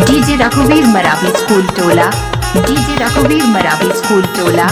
DJ रघुवीर Maravi school टोला, DJ रघुवीर मरावी स्कूल टोला।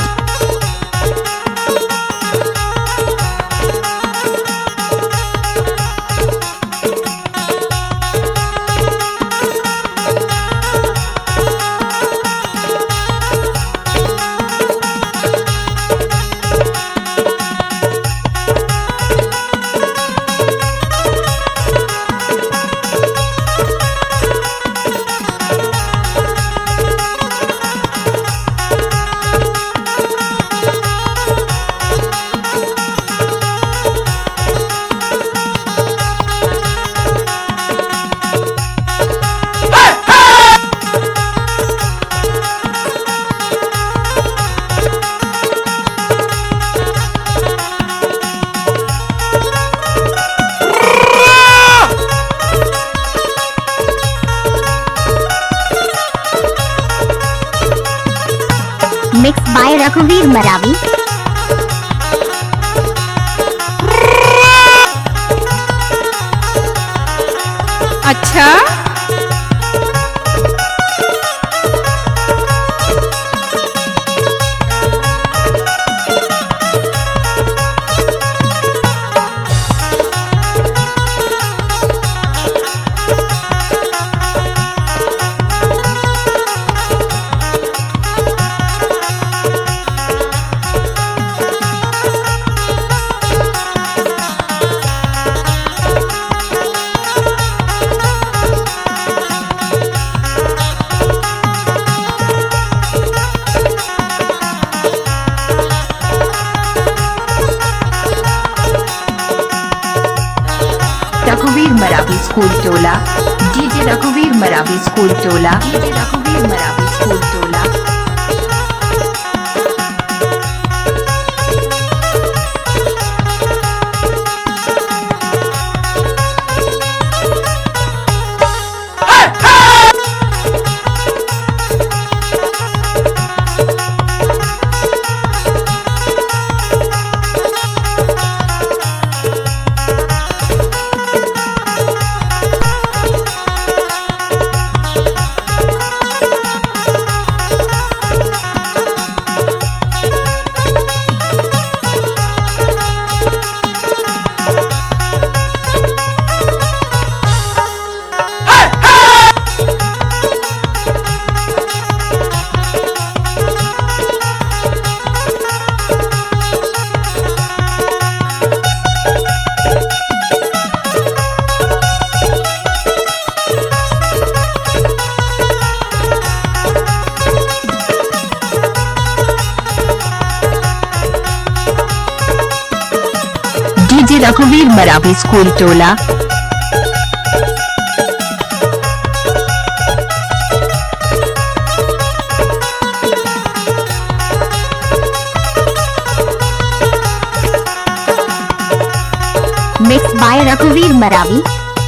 Mixed by Raghuveer Maravi। अच्छा रघुवीर मरावी स्कूल टोला, डीजे रघुवीर मरावी स्कूल टोला, डीजे रघुवीर मरावी स्कूल टोला। डीजे रघुवीर मरावी स्कूल टोला। Mixed by Raghuveer Maravi।